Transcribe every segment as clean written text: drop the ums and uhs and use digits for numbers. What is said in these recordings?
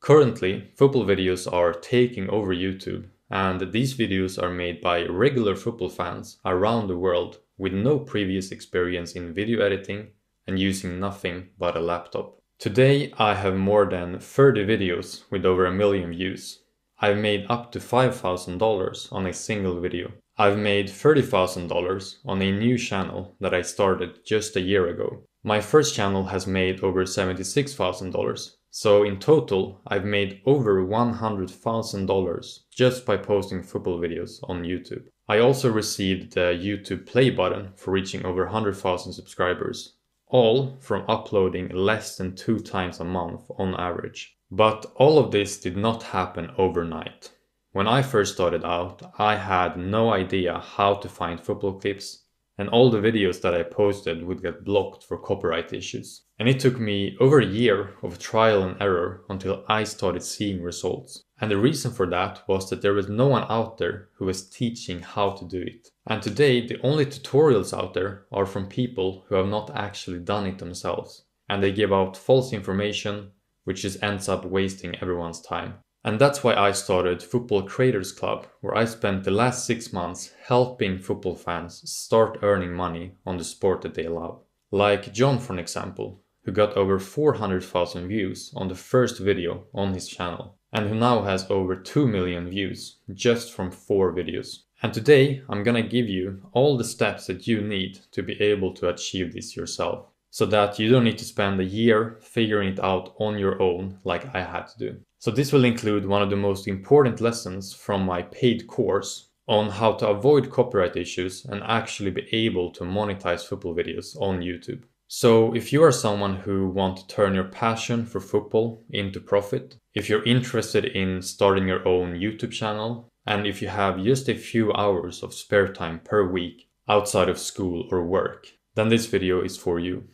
Currently, football videos are taking over YouTube, and these videos are made by regular football fans around the world with no previous experience in video editing and using nothing but a laptop. Today I have more than 30 videos with over 1 million views. I've made up to $5,000 on a single video. I've made $30,000 on a new channel that I started just a year ago. My first channel has made over $76,000. So in total, I've made over $100,000 just by posting football videos on YouTube. I also received the YouTube play button for reaching over 100,000 subscribers, all from uploading less than 2 times a month on average. But all of this did not happen overnight. When I first started out, I had no idea how to find football clips, and all the videos that I posted would get blocked for copyright issues. And it took me over a year of trial and error until I started seeing results. And the reason for that was that there was no one out there who was teaching how to do it. And today, the only tutorials out there are from people who have not actually done it themselves. And they give out false information, which just ends up wasting everyone's time. And that's why I started Football Creators Club, where I spent the last 6 months helping football fans start earning money on the sport that they love. Like John, for an example, who got over 400,000 views on the first video on his channel, and who now has over 2 million views just from 4 videos. And today I'm gonna give you all the steps that you need to be able to achieve this yourself, so that you don't need to spend a year figuring it out on your own like I had to do. So this will include one of the most important lessons from my paid course on how to avoid copyright issues and actually be able to monetize football videos on YouTube. So if you are someone who wants to turn your passion for football into profit, if you're interested in starting your own YouTube channel, and if you have just a few hours of spare time per week outside of school or work, then this video is for you.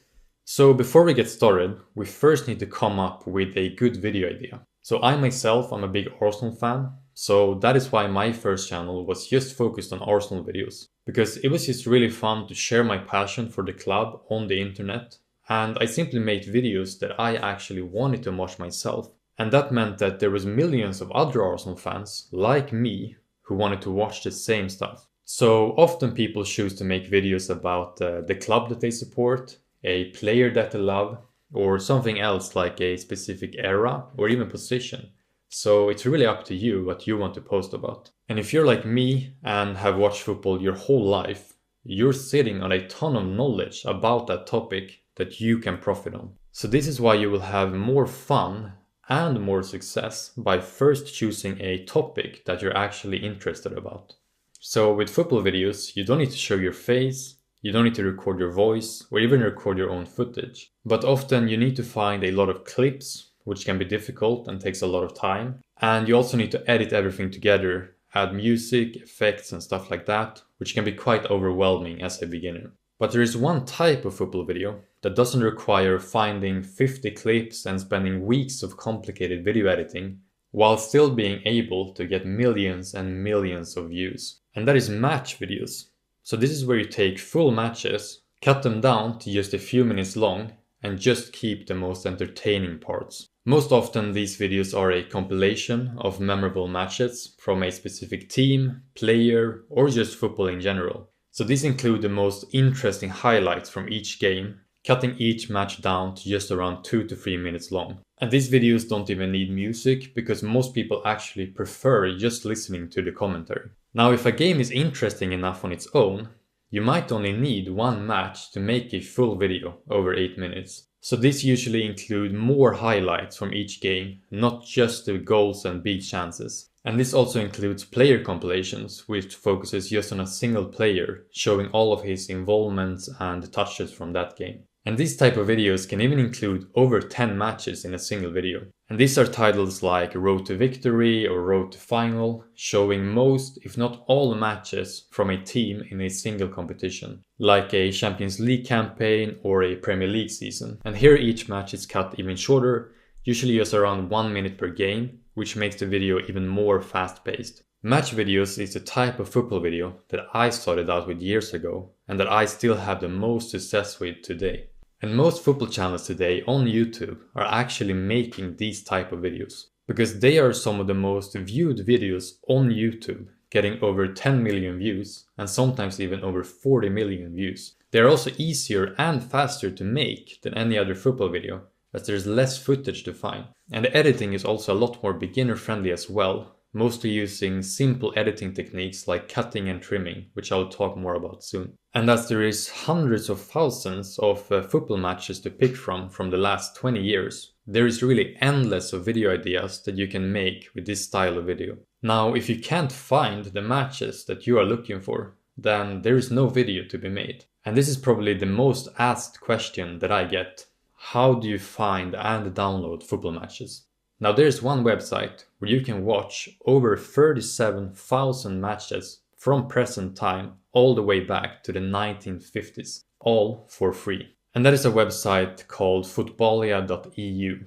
So before we get started, we first need to come up with a good video idea. So I myself am a big Arsenal fan, so that is why my first channel was just focused on Arsenal videos. Because it was just really fun to share my passion for the club on the internet, and I simply made videos that I actually wanted to watch myself. And that meant that there was millions of other Arsenal fans, like me, who wanted to watch the same stuff. So often people choose to make videos about the club that they support, a player that they love, or something else like a specific era or even position. So it's really up to you what you want to post about. And if you're like me and have watched football your whole life, you're sitting on a ton of knowledge about that topic that you can profit on. So this is why you will have more fun and more success by first choosing a topic that you're actually interested about. So with football videos, you don't need to show your face, you don't need to record your voice or even record your own footage. But often you need to find a lot of clips, which can be difficult and takes a lot of time. And you also need to edit everything together, add music, effects and stuff like that, which can be quite overwhelming as a beginner. But there is one type of football video that doesn't require finding 50 clips and spending weeks of complicated video editing, while still being able to get millions and millions of views. And that is match videos. So this is where you take full matches, cut them down to just a few minutes long, and just keep the most entertaining parts. Most often these videos are a compilation of memorable matches from a specific team, player, or just football in general. So these include the most interesting highlights from each game, cutting each match down to just around 2 to 3 minutes long. And these videos don't even need music because most people actually prefer just listening to the commentary. Now, if a game is interesting enough on its own, you might only need one match to make a full video over 8 minutes. So these usually include more highlights from each game, not just the goals and big chances. And this also includes player compilations, which focuses just on a single player, showing all of his involvements and touches from that game. And these type of videos can even include over 10 matches in a single video. And these are titles like Road to Victory or Road to Final, showing most, if not all matches from a team in a single competition, like a Champions League campaign or a Premier League season. And here each match is cut even shorter, usually just around 1 minute per game, which makes the video even more fast-paced. Match videos is the type of football video that I started out with years ago and that I still have the most success with today. And most football channels today on YouTube are actually making these type of videos. because they are some of the most viewed videos on YouTube, getting over 10 million views and sometimes even over 40 million views. They are also easier and faster to make than any other football video, as there's less footage to find. And the editing is also a lot more beginner friendly as well, mostly using simple editing techniques like cutting and trimming, which I'll talk more about soon. And as there is hundreds of thousands of football matches to pick from the last 20 years, there is really endless of video ideas that you can make with this style of video. Now, if you can't find the matches that you are looking for, then there is no video to be made. And this is probably the most asked question that I get. How do you find and download football matches? Now there's one website where you can watch over 37,000 matches from present time all the way back to the 1950s, all for free. And that is a website called footballia.eu.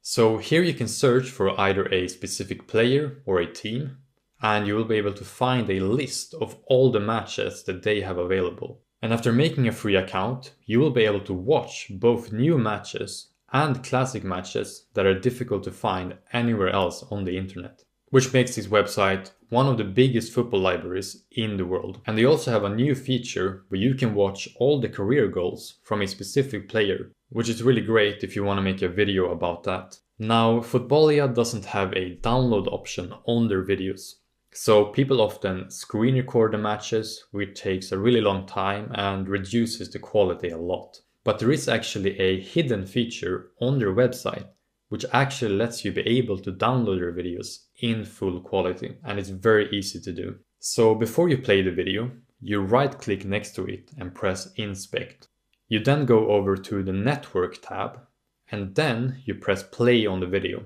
So here you can search for either a specific player or a team, and you will be able to find a list of all the matches that they have available. And after making a free account, you will be able to watch both new matches and classic matches that are difficult to find anywhere else on the internet, which makes this website one of the biggest football libraries in the world. And they also have a new feature where you can watch all the career goals from a specific player, which is really great if you want to make a video about that. Now, Footballia doesn't have a download option on their videos, so people often screen record the matches, which takes a really long time and reduces the quality a lot. But there is actually a hidden feature on their website which actually lets you be able to download your videos in full quality, and it's very easy to do. So before you play the video, you right click next to it and press inspect. You then go over to the network tab and then you press play on the video.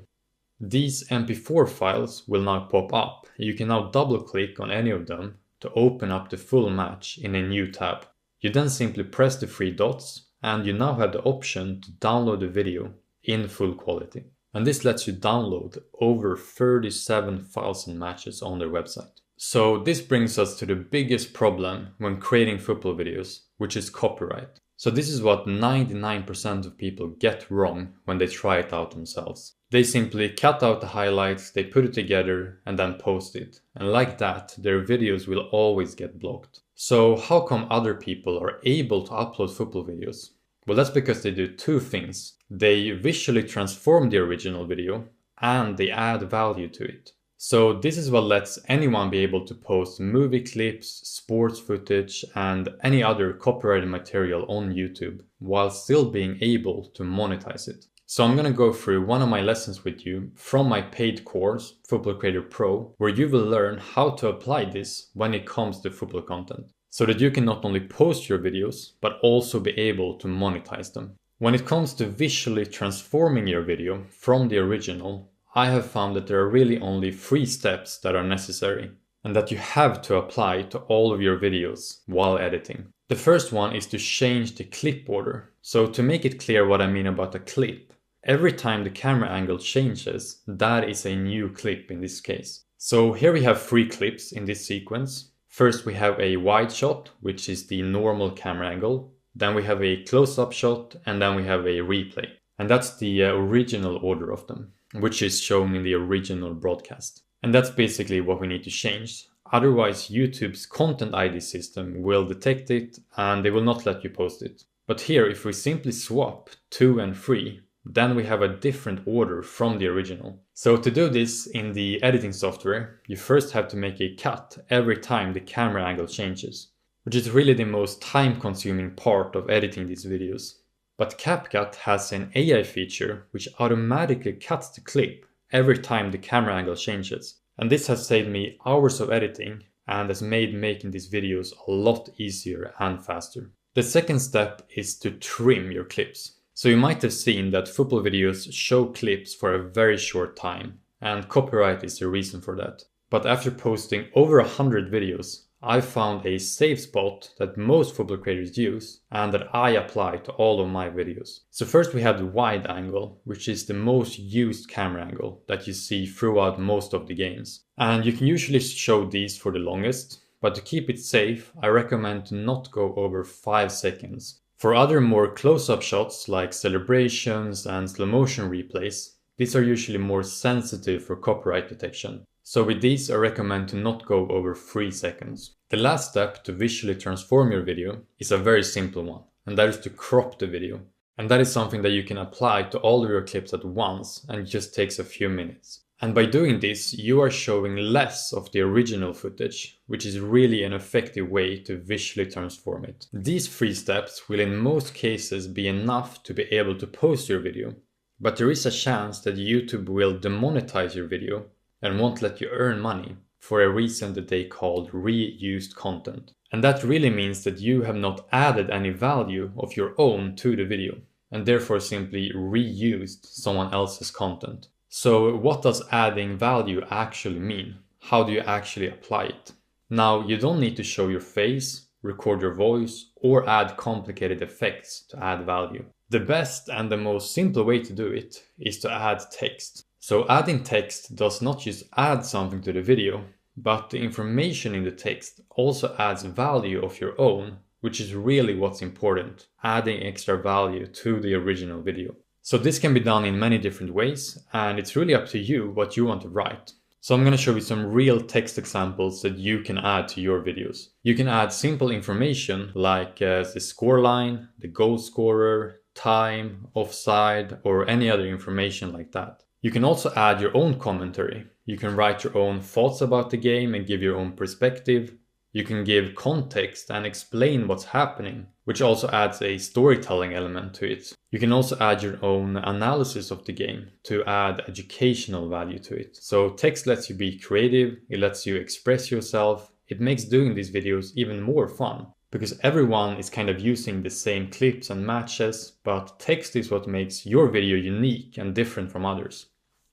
These MP4 files will now pop up. You can now double click on any of them to open up the full match in a new tab. You then simply press the three dots and you now have the option to download the video in full quality. And this lets you download over 37,000 matches on their website. So this brings us to the biggest problem when creating football videos, which is copyright. So this is what 99% of people get wrong when they try it out themselves. They simply cut out the highlights, they put it together and then post it. And like that, their videos will always get blocked. So how come other people are able to upload football videos? Well, that's because they do two things. They visually transform the original video and they add value to it. So this is what lets anyone be able to post movie clips, sports footage and any other copyrighted material on YouTube while still being able to monetize it. So I'm gonna go through one of my lessons with you from my paid course, Football Creator Pro, where you will learn how to apply this when it comes to football content, so that you can not only post your videos, but also be able to monetize them. When it comes to visually transforming your video from the original, I have found that there are really only 3 steps that are necessary and that you have to apply to all of your videos while editing. The first one is to change the clip order. So to make it clear what I mean about a clip, every time the camera angle changes, that is a new clip in this case. So here we have 3 clips in this sequence. First we have a wide shot, which is the normal camera angle. Then we have a close-up shot and then we have a replay. And that's the original order of them, which is shown in the original broadcast. And that's basically what we need to change. Otherwise, YouTube's content ID system will detect it and they will not let you post it. But here, if we simply swap 2 and 3, then we have a different order from the original. So to do this in the editing software, you first have to make a cut every time the camera angle changes, which is really the most time-consuming part of editing these videos. But CapCut has an AI feature which automatically cuts the clip every time the camera angle changes. And this has saved me hours of editing and has made making these videos a lot easier and faster. The second step is to trim your clips. So you might have seen that football videos show clips for a very short time, and copyright is the reason for that. But after posting over 100 videos, I found a safe spot that most football creators use and that I apply to all of my videos. So first we have the wide angle, which is the most used camera angle that you see throughout most of the games. And you can usually show these for the longest, but to keep it safe, I recommend to not go over 5 seconds. For other more close-up shots like celebrations and slow motion replays, These are usually more sensitive for copyright detection. So with these, I recommend to not go over 3 seconds. The last step to visually transform your video is a very simple one, and that is to crop the video. And that is something that you can apply to all of your clips at once, and it just takes a few minutes. And by doing this, you are showing less of the original footage, which is really an effective way to visually transform it. These 3 steps will in most cases be enough to be able to post your video, but there is a chance that YouTube will demonetize your video and won't let you earn money for a reason that they call reused content. And that really means that you have not added any value of your own to the video, and therefore simply reused someone else's content. So what does adding value actually mean? How do you actually apply it? Now, you don't need to show your face, record your voice, or add complicated effects to add value. The best and the most simple way to do it is to add text. So adding text does not just add something to the video, but the information in the text also adds value of your own, which is really what's important, adding extra value to the original video. So this can be done in many different ways, and it's really up to you what you want to write. So I'm going to show you some real text examples that you can add to your videos. You can add simple information like the scoreline, the goal scorer, time, offside, or any other information like that. You can also add your own commentary. You can write your own thoughts about the game and give your own perspective. You can give context and explain what's happening, which also adds a storytelling element to it. You can also add your own analysis of the game to add educational value to it. So text lets you be creative, it lets you express yourself. It makes doing these videos even more fun because everyone is kind of using the same clips and matches, but text is what makes your video unique and different from others.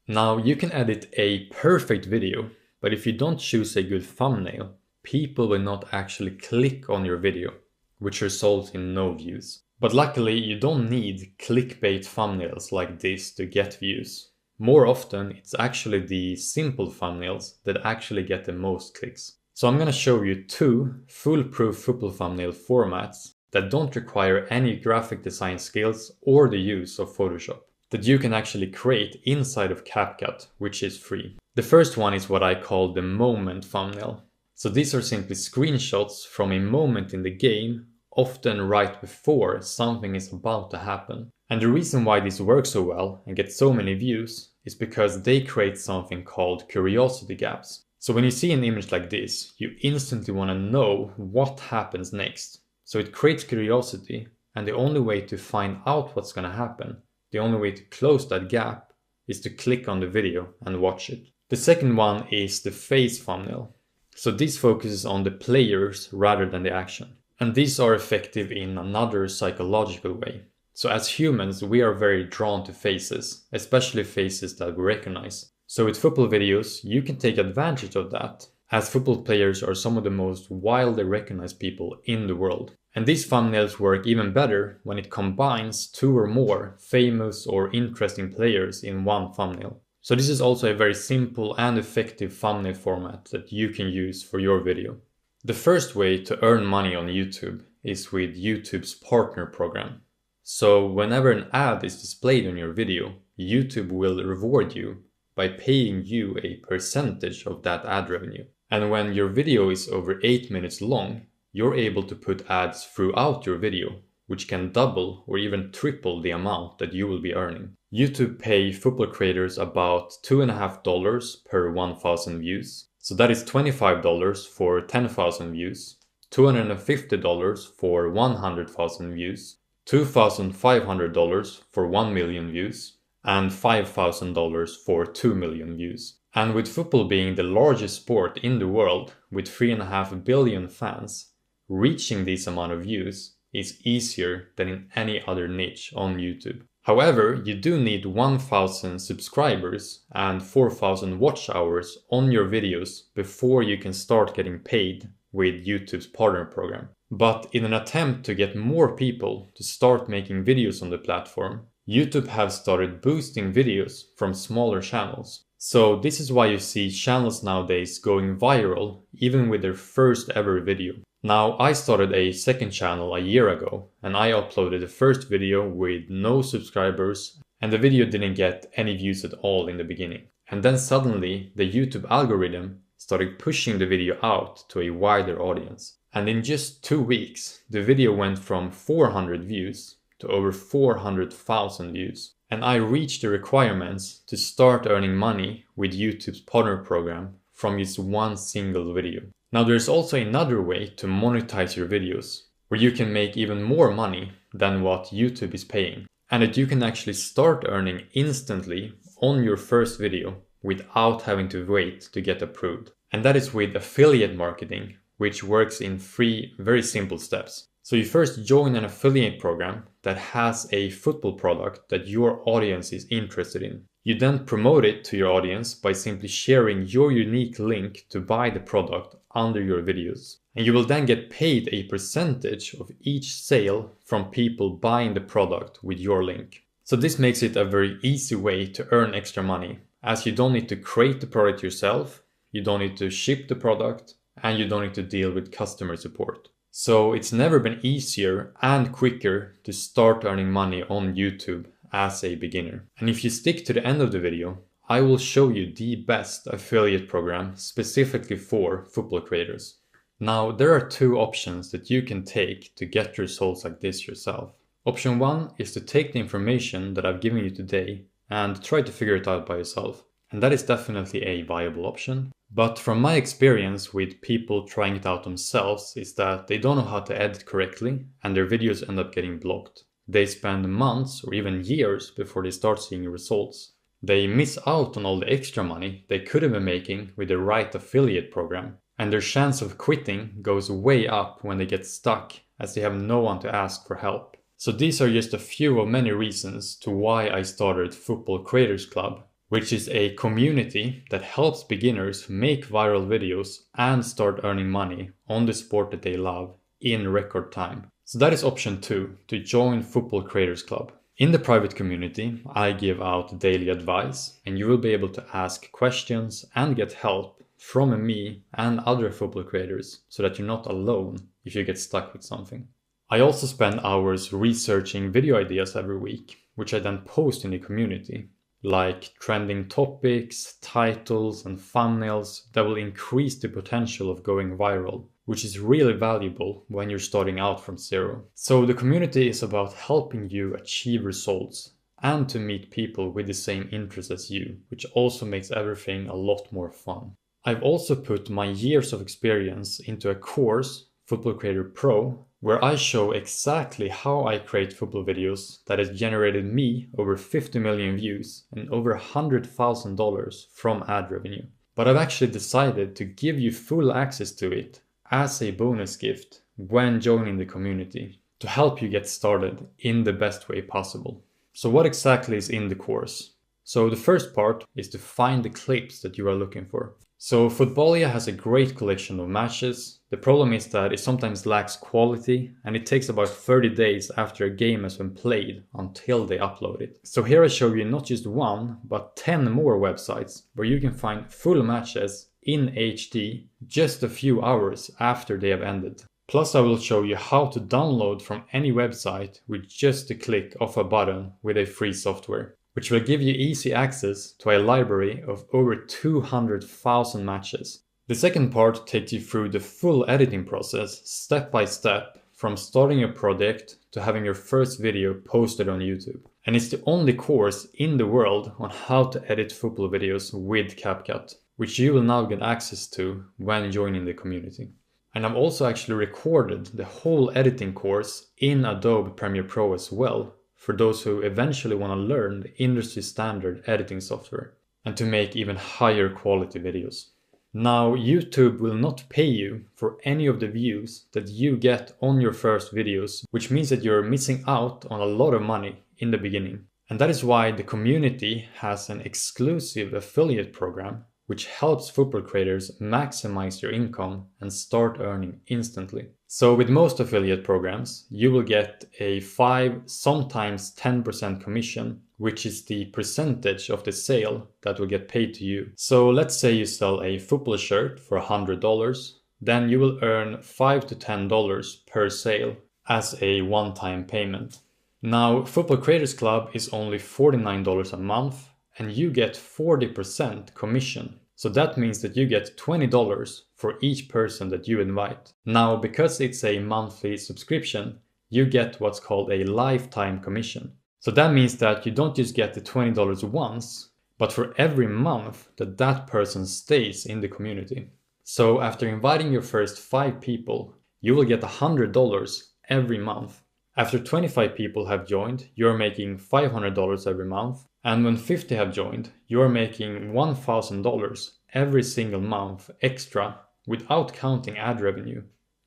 Now, you can edit a perfect video, but if you don't choose a good thumbnail, people will not actually click on your video, which results in no views. But luckily, you don't need clickbait thumbnails like this to get views. More often, it's actually the simple thumbnails that actually get the most clicks. So I'm gonna show you 2 foolproof football thumbnail formats that don't require any graphic design skills or the use of Photoshop, that you can actually create inside of CapCut, which is free. The first one is what I call the moment thumbnail. So these are simply screenshots from a moment in the game, often right before something is about to happen. And the reason why this works so well and gets so many views is because they create something called curiosity gaps. So when you see an image like this, you instantly want to know what happens next. So it creates curiosity, and the only way to find out what's going to happen, the only way to close that gap, is to click on the video and watch it. The second one is the face thumbnail. So this focuses on the players rather than the action. And these are effective in another psychological way. So as humans, we are very drawn to faces, especially faces that we recognize. So with football videos, you can take advantage of that, as football players are some of the most widely recognized people in the world. And these thumbnails work even better when it combines 2 or more famous or interesting players in one thumbnail. So this is also a very simple and effective thumbnail format that you can use for your video. The first way to earn money on YouTube is with YouTube's partner program. So whenever an ad is displayed on your video, YouTube will reward you by paying you a percentage of that ad revenue. And when your video is over 8 minutes long, you're able to put ads throughout your video, which can double or even triple the amount that you will be earning. YouTube pay football creators about $2.50 per 1,000 views. So that is $25 for 10,000 views, $250 for 100,000 views, $2,500 for 1 million views, and $5,000 for 2 million views. And with football being the largest sport in the world with 3.5 billion fans, reaching this amount of views is easier than in any other niche on YouTube. However, you do need 1,000 subscribers and 4,000 watch hours on your videos before you can start getting paid with YouTube's partner program. But in an attempt to get more people to start making videos on the platform, YouTube have started boosting videos from smaller channels. So this is why you see channels nowadays going viral even with their first ever video. Now, I started a second channel a year ago and I uploaded the first video with no subscribers and the video didn't get any views at all in the beginning. And then suddenly the YouTube algorithm started pushing the video out to a wider audience. And in just 2 weeks, the video went from 400 views to over 400,000 views. And I reached the requirements to start earning money with YouTube's partner program from just one single video. Now there's also another way to monetize your videos, where you can make even more money than what YouTube is paying, and that you can actually start earning instantly on your first video without having to wait to get approved. And that is with affiliate marketing, which works in 3 very simple steps. So you first join an affiliate program that has a football product that your audience is interested in. You then promote it to your audience by simply sharing your unique link to buy the product under your videos. And you will then get paid a percentage of each sale from people buying the product with your link. So this makes it a very easy way to earn extra money, as you don't need to create the product yourself, you don't need to ship the product, and you don't need to deal with customer support. So it's never been easier and quicker to start earning money on YouTube as a beginner. And if you stick to the end of the video, I will show you the best affiliate program specifically for football creators. Now, there are 2 options that you can take to get results like this yourself. Option 1 is to take the information that I've given you today and try to figure it out by yourself. And that is definitely a viable option. But from my experience with people trying it out themselves is that they don't know how to edit correctly and their videos end up getting blocked. They spend months or even years before they start seeing results. They miss out on all the extra money they could have been making with the right affiliate program, and their chance of quitting goes way up when they get stuck as they have no one to ask for help. So these are just a few of many reasons to why I started Football Creators Club, which is a community that helps beginners make viral videos and start earning money on the sport that they love in record time. So that is option 2, to join Football Creators Club. In the private community, I give out daily advice, and you will be able to ask questions and get help from me and other football creators so that you're not alone if you get stuck with something. I also spend hours researching video ideas every week, which I then post in the community, like trending topics, titles, and thumbnails that will increase the potential of going viral, which is really valuable when you're starting out from zero. So the community is about helping you achieve results and to meet people with the same interests as you, which also makes everything a lot more fun. I've also put my years of experience into a course, Football Creator Pro, where I show exactly how I create football videos that has generated me over 50 million views and over $100,000 from ad revenue. But I've actually decided to give you full access to it as a bonus gift when joining the community to help you get started in the best way possible. So what exactly is in the course? So the first part is to find the clips that you are looking for. So Footballia has a great collection of matches. The problem is that it sometimes lacks quality and it takes about 30 days after a game has been played until they upload it. So here I show you not just 1, but 10 more websites where you can find full matches in HD just a few hours after they have ended. Plus I will show you how to download from any website with just a click of a button with a free software, which will give you easy access to a library of over 200,000 matches. The second part takes you through the full editing process, step by step, from starting your project to having your first video posted on YouTube. And it's the only course in the world on how to edit football videos with CapCut, which you will now get access to when joining the community. And I've also actually recorded the whole editing course in Adobe Premiere Pro as well, for those who eventually want to learn the industry standard editing software and to make even higher quality videos. Now, YouTube will not pay you for any of the views that you get on your first videos, which means that you're missing out on a lot of money in the beginning. And that is why the community has an exclusive affiliate program which helps football creators maximize their income and start earning instantly. So with most affiliate programs, you will get a 5, sometimes 10% commission, which is the percentage of the sale that will get paid to you. So let's say you sell a football shirt for $100, then you will earn $5 to $10 per sale as a one-time payment. Now, Football Creators Club is only $49 a month and you get 40% commission. So that means that you get $20 for each person that you invite. Now, because it's a monthly subscription, you get what's called a lifetime commission. So that means that you don't just get the $20 once, but for every month that that person stays in the community. So after inviting your first 5 people, you will get $100 every month. After 25 people have joined, you're making $500 every month. And when 50 have joined, you're making $1,000 every single month extra without counting ad revenue,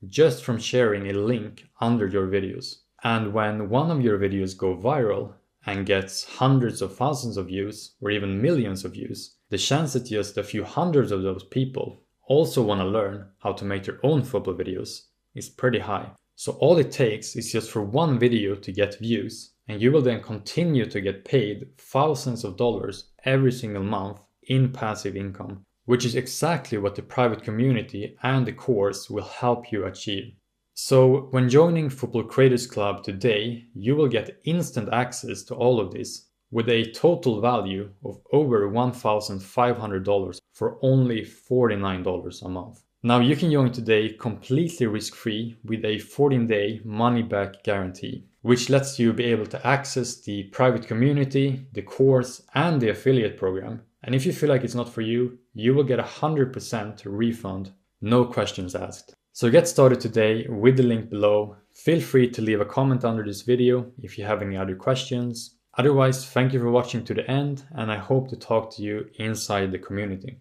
just from sharing a link under your videos. And when one of your videos go viral and gets hundreds of thousands of views or even millions of views, the chance that just a few hundreds of those people also want to learn how to make their own football videos is pretty high. So all it takes is just for one video to get views, and you will then continue to get paid thousands of dollars every single month in passive income, which is exactly what the private community and the course will help you achieve. So when joining Football Creators Club today, you will get instant access to all of this with a total value of over $1,500 for only $49 a month. Now you can join today completely risk-free with a 14-day money-back guarantee, which lets you be able to access the private community, the course, and the affiliate program. And if you feel like it's not for you, you will get 100% refund, no questions asked. So get started today with the link below. Feel free to leave a comment under this video if you have any other questions. Otherwise, thank you for watching to the end, and I hope to talk to you inside the community.